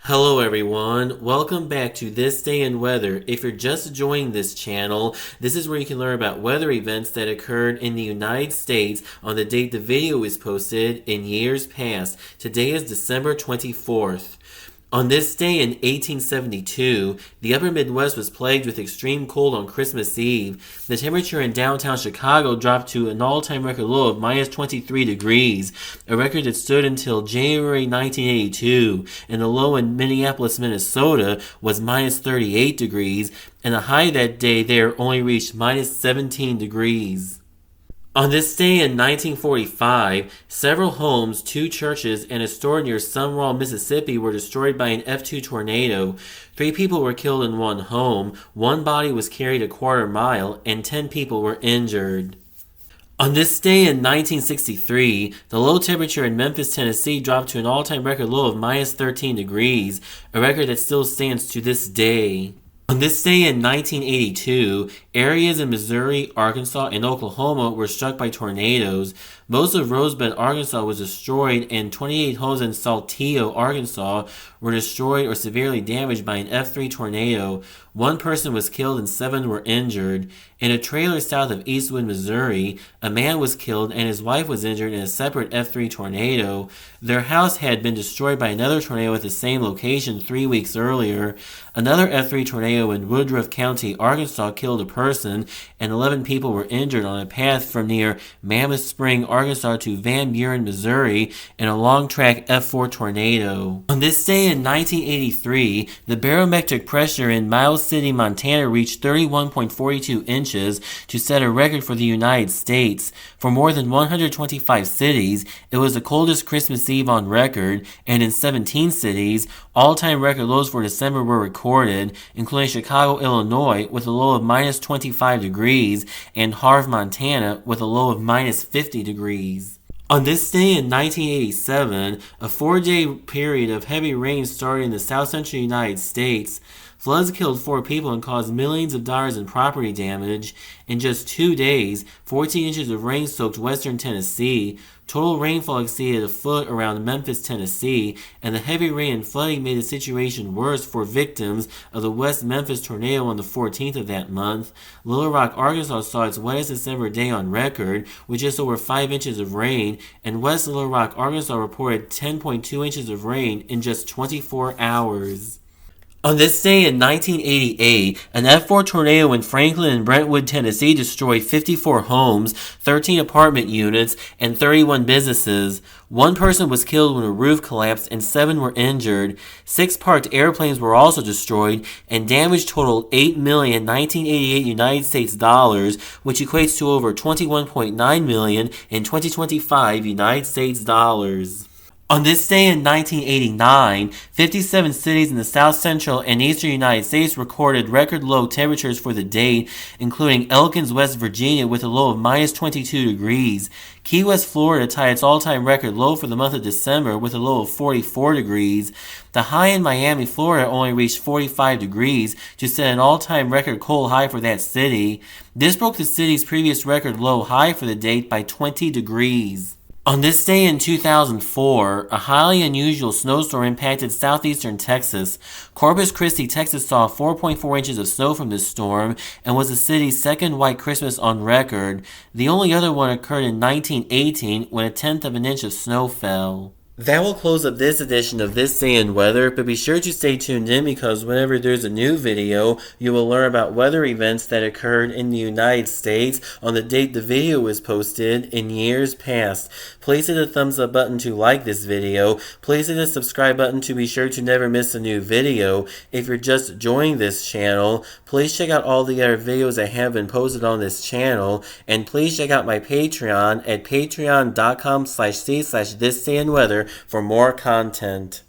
Hello everyone, welcome back to This Day in Weather. If you're just joining this channel, this is where you can learn about weather events that occurred in the United States on the date the video is posted in years past. Today is December 24th. On this day in 1872, the upper Midwest was plagued with extreme cold on Christmas Eve. The temperature in downtown Chicago dropped to an all-time record low of minus 23 degrees, a record that stood until January 1982, and the low in Minneapolis, Minnesota was minus 38 degrees, and the high that day there only reached minus 17 degrees. On this day in 1945, several homes, 2 churches, and a store near Sumrall, Mississippi were destroyed by an F2 tornado. 3 people were killed in one home, 1 body was carried a quarter mile, and 10 people were injured. On this day in 1963, the low temperature in Memphis, Tennessee dropped to an all-time record low of minus 13 degrees, a record that still stands to this day. On this day in 1982, areas in Missouri, Arkansas, and Oklahoma were struck by tornadoes. Most of Rosebud, Arkansas was destroyed, and 28 homes in Saltillo, Arkansas were destroyed or severely damaged by an F3 tornado. 1 person was killed and 7 were injured. In a trailer south of Eastwood, Missouri, a man was killed and his wife was injured in a separate F3 tornado. Their house had been destroyed by another tornado at the same location 3 weeks earlier. Another F3 tornado in Woodruff County, Arkansas killed a person and 11 people were injured on a path from near Mammoth Spring, Arkansas to Van Buren, Missouri in a long-track F4 tornado. On this day in 1983, the barometric pressure in Miles City, Montana reached 31.42 inches to set a record for the United States. For more than 125 cities, it was the coldest Christmas Eve on record, and in 17 cities, all-time record lows for December were recorded, including Chicago, Illinois, with a low of minus 25 degrees, and Harve, Montana, with a low of minus 50 degrees. On this day in 1987, a 4-day period of heavy rain started in the south-central United States. Floods killed 4 people and caused millions of dollars in property damage. In just 2 days, 14 inches of rain soaked western Tennessee. Total rainfall exceeded a foot around Memphis, Tennessee, and the heavy rain and flooding made the situation worse for victims of the West Memphis tornado on the 14th of that month. Little Rock, Arkansas saw its wettest December day on record with just over 5 inches of rain, and West Little Rock, Arkansas reported 10.2 inches of rain in just 24 hours. On this day in 1988, an F4 tornado in Franklin and Brentwood, Tennessee destroyed 54 homes, 13 apartment units, and 31 businesses. 1 person was killed when a roof collapsed and 7 were injured. 6 parked airplanes were also destroyed, and damage totaled $8,000,000 United States dollars, which equates to over $21.9 million in 2025 United States dollars. On this day in 1989, 57 cities in the south central and eastern United States recorded record low temperatures for the date, including Elkins, West Virginia with a low of minus 22 degrees. Key West, Florida tied its all-time record low for the month of December with a low of 44 degrees. The high in Miami, Florida only reached 45 degrees to set an all-time record cold high for that city. This broke the city's previous record low high for the date by 20 degrees. On this day in 2004, a highly unusual snowstorm impacted southeastern Texas. Corpus Christi, Texas saw 4.4 inches of snow from this storm and was the city's second white Christmas on record. The only other one occurred in 1918 when 1/10 of an inch of snow fell. That will close up this edition of This Day in Weather, but be sure to stay tuned in because whenever there's a new video, you will learn about weather events that occurred in the United States on the date the video was posted in years past. Please hit the thumbs up button to like this video. Please hit the subscribe button to be sure to never miss a new video. If you're just joining this channel, please check out all the other videos that have been posted on this channel, and please check out my Patreon at patreon.com/c/thisdayinweather for more content.